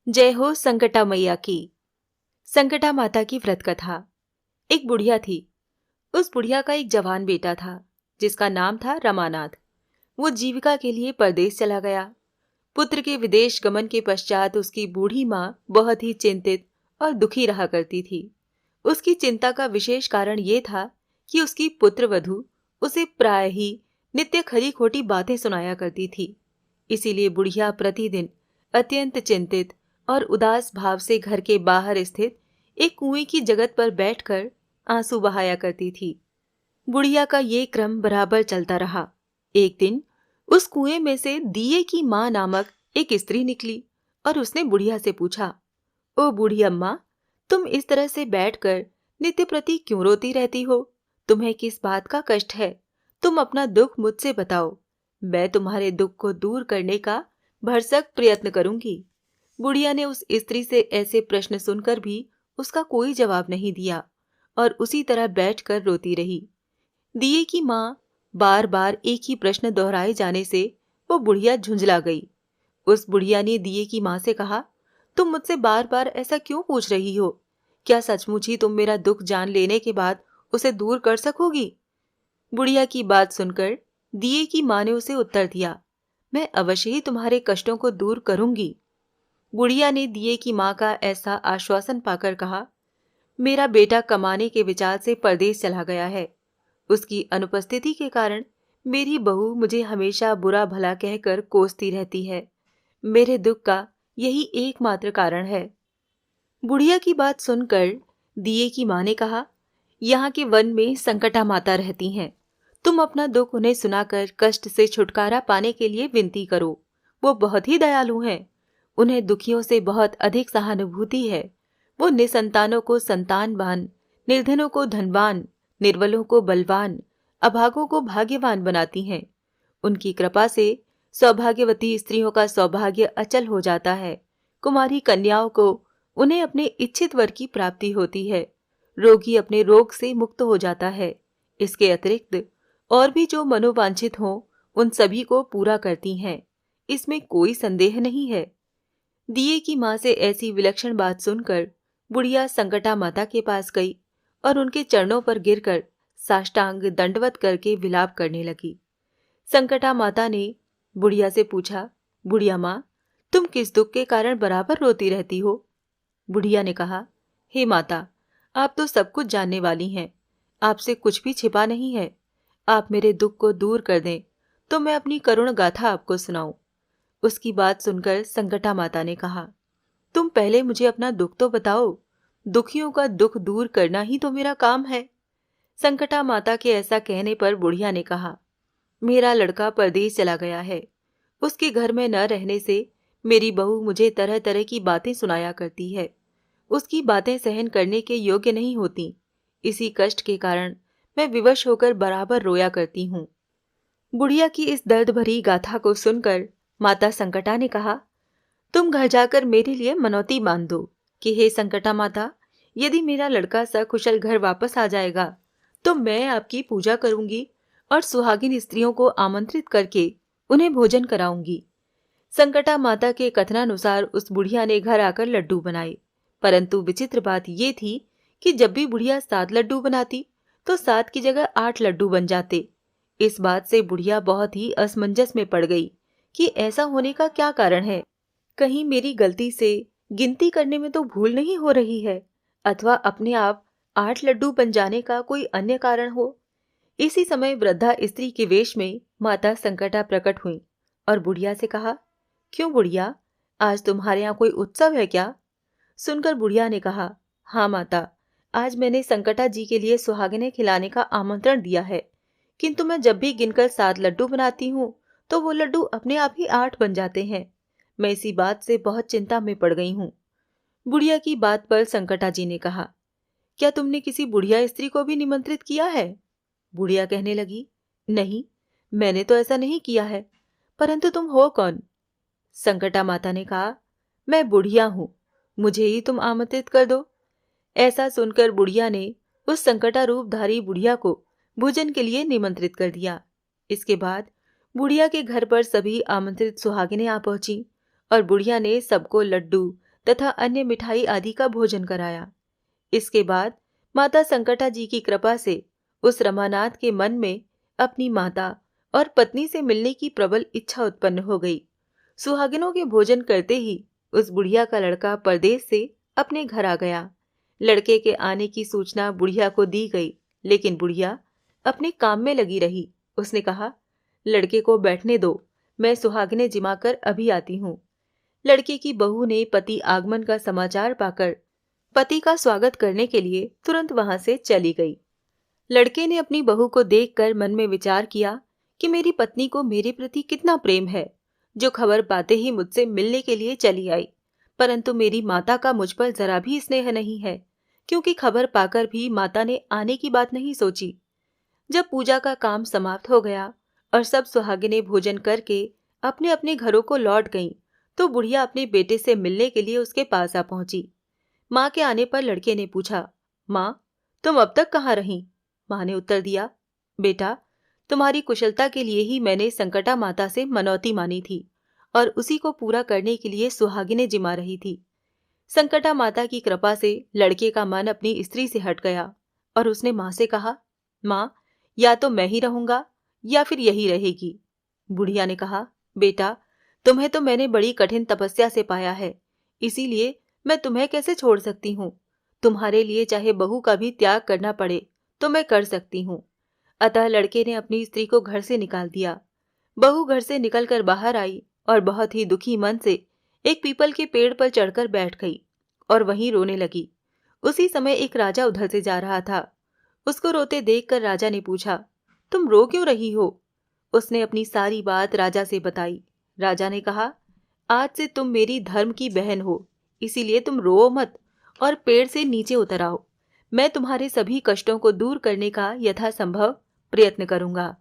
जय हो संकटा मैया की। संकटा माता की व्रत कथा। एक बुढ़िया थी। उस बुढ़िया का एक जवान बेटा था जिसका नाम था रमानाथ। वो जीविका के लिए परदेश चला गया। पुत्र के विदेश गमन के पश्चात उसकी बूढ़ी माँ बहुत ही चिंतित और दुखी रहा करती थी। उसकी चिंता का विशेष कारण ये था कि उसकी पुत्र वधू उसे प्राय ही नित्य खरी खोटी बातें सुनाया करती थी। इसीलिए बुढ़िया प्रतिदिन अत्यंत चिंतित और उदास भाव से घर के बाहर स्थित एक कुएं की जगत पर बैठकर आंसू बहाया करती थी। बुढ़िया का ये क्रम बराबर चलता रहा। एक दिन उस कुएं में से दिए की मां नामक एक स्त्री निकली और उसने बुढ़िया से पूछा, ओ बूढ़ी अम्मा, तुम इस तरह से बैठकर नित्य प्रति क्यों रोती रहती हो? तुम्हें किस बात का कष्ट है? तुम अपना दुख मुझसे बताओ। मैं तुम्हारे दुख को दूर करने का भरसक प्रयत्न करूंगी। बुढ़िया ने उस स्त्री से ऐसे प्रश्न सुनकर भी उसका कोई जवाब नहीं दिया और उसी तरह बैठकर रोती रही। दिए की मां बार बार एक ही प्रश्न दोहराए जाने से वो बुढ़िया झुंझला गई। उस बुढ़िया ने दिए की मां से कहा, तुम मुझसे बार बार ऐसा क्यों पूछ रही हो? क्या सचमुच ही तुम मेरा दुख जान लेने के बाद उसे दूर कर सकोगी? बुढ़िया की बात सुनकर दिए की मां ने उसे उत्तर दिया, मैं अवश्य ही तुम्हारे कष्टों को दूर करूंगी। बुढ़िया ने दिए की मां का ऐसा आश्वासन पाकर कहा, मेरा बेटा कमाने के विचार से परदेश चला गया है। उसकी अनुपस्थिति के कारण मेरी बहू मुझे हमेशा बुरा भला कहकर कोसती रहती है। मेरे दुख का यही एकमात्र कारण है। बुढ़िया की बात सुनकर दिए की मां ने कहा, यहाँ के वन में संकटा माता रहती हैं। तुम अपना दुख उन्हें सुनाकर कष्ट से छुटकारा पाने के लिए विनती करो। वो बहुत ही दयालु हैं। उन्हें दुखियों से बहुत अधिक सहानुभूति है। वो निसंतानों को संतानवान, निर्धनों को धनवान, निर्बलों को बलवान, अभागों को भाग्यवान बनाती हैं। उनकी कृपा से सौभाग्यवती स्त्रियों का सौभाग्य अचल हो जाता है। कुमारी कन्याओं को उन्हें अपने इच्छित वर की प्राप्ति होती है। रोगी अपने रोग से मुक्त हो जाता है। इसके अतिरिक्त और भी जो मनोवांछित हों उन सभी को पूरा करती हैं। इसमें कोई संदेह नहीं है। दिए की मां से ऐसी विलक्षण बात सुनकर बुढ़िया संकटा माता के पास गई और उनके चरणों पर गिरकर साष्टांग दंडवत करके विलाप करने लगी। संकटा माता ने बुढ़िया से पूछा, बुढ़िया मां, तुम किस दुख के कारण बराबर रोती रहती हो? बुढ़िया ने कहा, हे माता, आप तो सब कुछ जानने वाली हैं। आपसे कुछ भी छिपा नहीं है। आप मेरे दुख को दूर कर दें तो मैं अपनी करुण गाथा आपको सुनाऊं। उसकी बात सुनकर संकटा माता ने कहा, तुम पहले मुझे अपना दुख तो बताओ। दुखियों का दुख दूर करना ही तो मेरा काम है। संकटा माता के ऐसा कहने पर बुढ़िया ने कहा, मेरा लड़का परदेश चला गया है। उसके घर में न रहने से मेरी बहू मुझे तरह तरह की बातें सुनाया करती है। उसकी बातें सहन करने के योग्य नहीं होती। इसी कष्ट के कारण मैं विवश होकर बराबर रोया करती हूँ। बुढ़िया की इस दर्द भरी गाथा को सुनकर माता संकटा ने कहा, तुम घर जाकर मेरे लिए मनौती मान दो कि हे संकटा माता, यदि मेरा लड़का सकुशल घर वापस आ जाएगा तो मैं आपकी पूजा करूंगी और सुहागिन स्त्रियों को आमंत्रित करके उन्हें भोजन कराऊंगी। संकटा माता के कथनानुसार उस बुढ़िया ने घर आकर लड्डू बनाए, परंतु विचित्र बात ये थी कि जब भी बुढ़िया 7 लड्डू बनाती तो 7 की जगह 8 लड्डू बन जाते। इस बात से बुढ़िया बहुत ही असमंजस में पड़ गई कि ऐसा होने का क्या कारण है। कहीं मेरी गलती से गिनती करने में तो भूल नहीं हो रही है, अथवा अपने आप 8 लड्डू बन जाने का कोई अन्य कारण हो। इसी समय वृद्धा स्त्री के वेश में माता संकटा प्रकट हुई और बुढ़िया से कहा, क्यों बुढ़िया, आज तुम्हारे यहाँ कोई उत्सव है क्या? सुनकर बुढ़िया ने कहा, हाँ माता, आज मैंने संकटा जी के लिए सुहागिनें खिलाने का आमंत्रण दिया है, किंतु मैं जब भी गिनकर 7 लड्डू बनाती हूँ तो वो लड्डू अपने आप ही 8 बन जाते हैं। मैं इसी बात से बहुत चिंता में पड़ गई हूँ। बुढ़िया की बात पर संकटा जी ने कहा, क्या तुमने किसी बुढ़िया स्त्री को भी निमंत्रित किया है? बुढ़िया कहने लगी, नहीं, मैंने तो ऐसा नहीं किया है। परंतु तुम हो कौन? संकटा माता ने कहा, मैं बुढ़िया हूं, मुझे ही तुम आमंत्रित कर दो। ऐसा सुनकर बुढ़िया ने उस संकटा रूपधारी बुढ़िया को भोजन के लिए निमंत्रित कर दिया। इसके बाद बुढ़िया के घर पर सभी आमंत्रित सुहागिनें आ पहुंची और बुढ़िया ने सबको लड्डू, तथा अन्य मिठाई आदि का भोजन कराया। इसके बाद माता संकटा जी की कृपा से उस रमानाथ के मन में अपनी माता और पत्नी से मिलने की प्रबल इच्छा उत्पन्न हो गई। सुहागिनों के भोजन करते ही उस बुढ़िया का लड़का परदेश से अपने घर आ गया। लड़के के आने की सूचना बुढ़िया को दी गई, लेकिन बुढ़िया अपने काम में लगी रही। उसने कहा, लड़के को बैठने दो, मैं सुहागिनें जिमाकर अभी आती हूँ। लड़के की बहू ने पति आगमन का समाचार पाकर पति का स्वागत करने के लिए तुरंत वहां से चली गई। लड़के ने अपनी बहू को देखकर मन में विचार किया कि मेरी पत्नी को मेरे प्रति कितना प्रेम है, जो खबर पाते ही मुझसे मिलने के लिए चली आई। परंतु मेरी माता का मुझ पर जरा भी स्नेह नहीं है, क्योंकि खबर पाकर भी माता ने आने की बात नहीं सोची। जब पूजा का काम समाप्त हो गया और सब सुहागिनें भोजन करके अपने अपने घरों को लौट गईं, तो बुढ़िया अपने बेटे से मिलने के लिए उसके पास आ पहुंची। माँ के आने पर लड़के ने पूछा, माँ, तुम अब तक कहाँ रहीं? माँ ने उत्तर दिया, बेटा, तुम्हारी कुशलता के लिए ही मैंने संकटा माता से मनौती मानी थी और उसी को पूरा करने के लिए सुहागिनें जिमा रही थी। संकटा माता की कृपा से लड़के का मन अपनी स्त्री से हट गया और उसने माँ से कहा, माँ, या तो मैं ही रहूंगा या फिर यही रहेगी। बुढ़िया ने कहा, बेटा, तुम्हें तो मैंने बड़ी कठिन तपस्या से पाया है, इसीलिए मैं तुम्हें कैसे छोड़ सकती हूँ। तुम्हारे लिए चाहे बहू का भी त्याग करना पड़े तो मैं कर सकती हूँ। अतः लड़के ने अपनी स्त्री को घर से निकाल दिया। बहू घर से निकलकर बाहर आई और बहुत ही दुखी मन से एक पीपल के पेड़ पर चढ़कर बैठ गई और वहीं रोने लगी। उसी समय एक राजा उधर से जा रहा था। उसको रोते देखकर राजा ने पूछा, तुम रो क्यों रही हो? उसने अपनी सारी बात राजा से बताई। राजा ने कहा, आज से तुम मेरी धर्म की बहन हो, इसीलिए तुम रो मत और पेड़ से नीचे उतर आओ। मैं तुम्हारे सभी कष्टों को दूर करने का यथासंभव प्रयत्न करूंगा।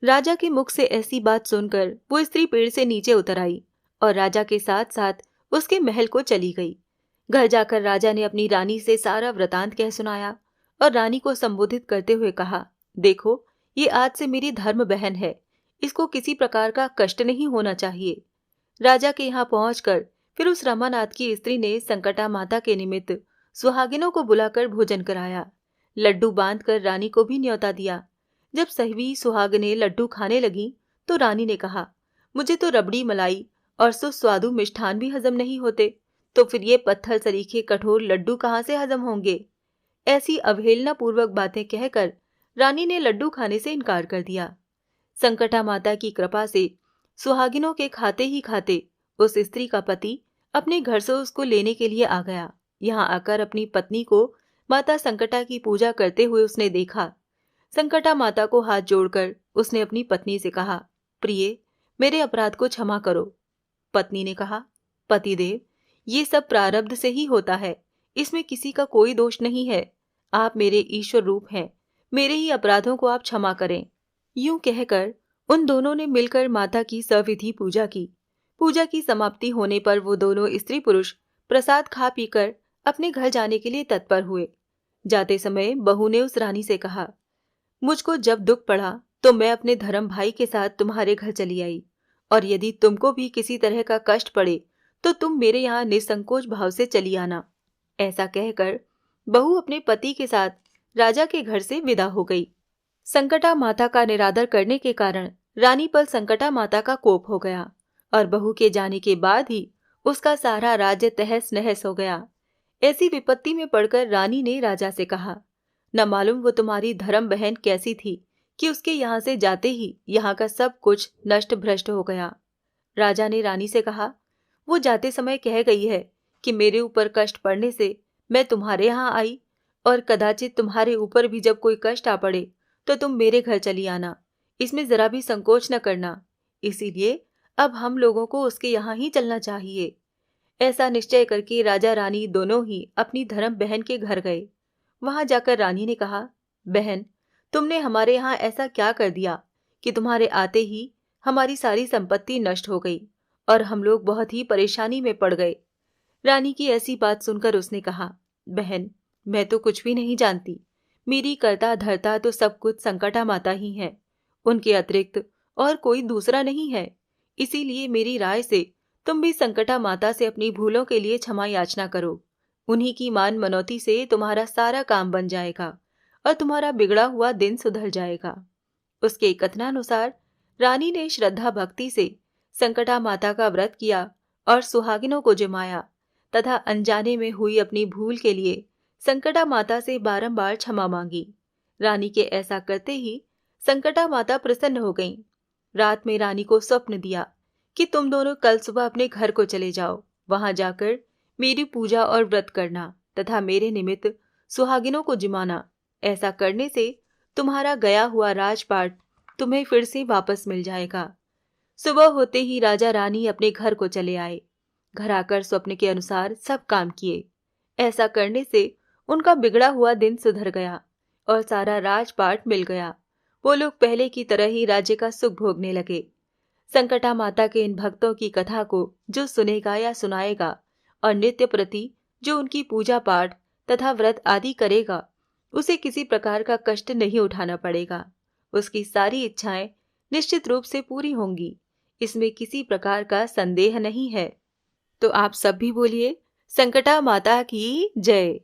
राजा के मुख से ऐसी बात सुनकर वो स्त्री पेड़ से नीचे उतर आई और राजा के साथ साथ उसके महल को चली गई। घर जाकर राजा ने अपनी रानी से सारा वृतांत कह सुनाया और रानी को संबोधित करते हुए कहा, देखो, ये आज से मेरी धर्म बहन है, इसको किसी प्रकार का कष्ट नहीं होना चाहिए। राजा के यहाँ पहुंचकर फिर उस रमानाथ की स्त्री ने संकटा माता के निमित्त सुहागिनों को बुलाकर भोजन कराया। लड्डू बांधकर रानी को भी न्योता दिया। जब सभी सुहागिनें लड्डू खाने लगी तो रानी ने कहा, मुझे तो रबड़ी मलाई और सुस्वादु मिष्ठान भी हजम नहीं होते, तो फिर ये पत्थर सरीखे कठोर लड्डू कहाँ से हजम होंगे? ऐसी अवहेलना पूर्वक बातें कहकर रानी ने लड्डू खाने से इनकार कर दिया। संकटा माता की कृपा से सुहागिनों के खाते ही खाते उस स्त्री का पति अपने घर से उसको लेने के लिए आ गया। यहाँ आकर अपनी पत्नी को माता संकटा की पूजा करते हुए उसने देखा। संकटा माता को हाथ जोड़कर उसने अपनी पत्नी से कहा, प्रिय, मेरे अपराध को क्षमा करो। पत्नी ने कहा, पतिदेव, ये सब प्रारब्ध से ही होता है, इसमें किसी का कोई दोष नहीं है। आप मेरे ईश्वर रूप हैं, मेरे ही अपराधों को आप क्षमा करें। यूं कहकर उन दोनों ने मिलकर माता की सविधि पूजा की। पूजा की समाप्ति होने पर वो दोनों स्त्री पुरुष प्रसाद खा पीकर अपने घर जाने के लिए तत्पर हुए। जाते समय बहू ने उस रानी से कहा, मुझको जब दुख पड़ा तो मैं अपने धर्म भाई के साथ तुम्हारे घर चली आई, और यदि तुमको भी किसी तरह का कष्ट पड़े तो तुम मेरे यहाँ निसंकोच भाव से चली आना। ऐसा कहकर बहू अपने पति के साथ राजा के घर से विदा हो गई। संकटा माता का निरादर करने के कारण रानी पर संकटा माता का कोप हो गया और बहू के जाने के बाद ही उसका सारा राज्य तहस नहस हो गया। ऐसी विपत्ति में पड़कर रानी ने राजा से कहा, न मालूम वो तुम्हारी धर्म बहन कैसी थी कि उसके यहाँ से जाते ही यहाँ का सब कुछ नष्ट भ्रष्ट हो गया। राजा ने रानी से कहा, वो जाते समय कह गई है कि मेरे ऊपर कष्ट पड़ने से मैं तुम्हारे यहाँ आई, और कदाचित तुम्हारे ऊपर भी जब कोई कष्ट आ पड़े तो तुम मेरे घर चली आना, इसमें जरा भी संकोच न करना। इसीलिए अब हम लोगों को उसके यहाँ ही चलना चाहिए। ऐसा निश्चय करके राजा रानी दोनों ही अपनी धर्म बहन के घर गए। वहां जाकर रानी ने कहा, बहन, तुमने हमारे यहाँ ऐसा क्या कर दिया कि तुम्हारे आते ही हमारी सारी संपत्ति नष्ट हो गई और हम लोग बहुत ही परेशानी में पड़ गए। रानी की ऐसी बात सुनकर उसने कहा, बहन, मैं तो कुछ भी नहीं जानती। मेरी कर्ता धर्ता तो सब कुछ संकटा माता ही है, उनके अतिरिक्त और कोई दूसरा नहीं है। इसीलिए मेरी राय से तुम भी संकटा माता से अपनी भूलों के लिए क्षमा याचना करो। उन्हीं की मान मनौती से तुम्हारा सारा काम बन जाएगा और तुम्हारा बिगड़ा हुआ दिन सुधर जाएगा। उसके कथनानुसार रानी ने श्रद्धा भक्ति से संकटा माता का व्रत किया और सुहागिनों को जिमाया तथा अनजाने में हुई अपनी भूल के लिए संकटा माता से बारंबार क्षमा मांगी। रानी के ऐसा करते ही संकटा माता प्रसन्न हो गईं। रात में रानी को स्वप्न दिया कि तुम दोनों कल सुबह अपने घर को चले जाओ, वहां जाकर मेरी पूजा और व्रत करना तथा मेरे निमित्त सुहागिनों को जिमाना। ऐसा करने से तुम्हारा गया हुआ राजपाट तुम्हें फिर से वापस मिल जाएगा। सुबह होते ही राजा रानी अपने घर को चले आए। घर आकर स्वप्न के अनुसार सब काम किए। ऐसा करने से उनका बिगड़ा हुआ दिन सुधर गया और सारा राजपाट मिल गया। वो लोग पहले की तरह ही राज्य का सुख भोगने लगे। संकटा माता के इन भक्तों की कथा को जो सुनेगा या सुनाएगा और नित्य प्रति जो उनकी पूजा पाठ तथा व्रत आदि करेगा, उसे किसी प्रकार का कष्ट नहीं उठाना पड़ेगा। उसकी सारी इच्छाएं निश्चित रूप से पूरी होंगी, इसमें किसी प्रकार का संदेह नहीं है। तो आप सब भी बोलिए, संकटा माता की जय।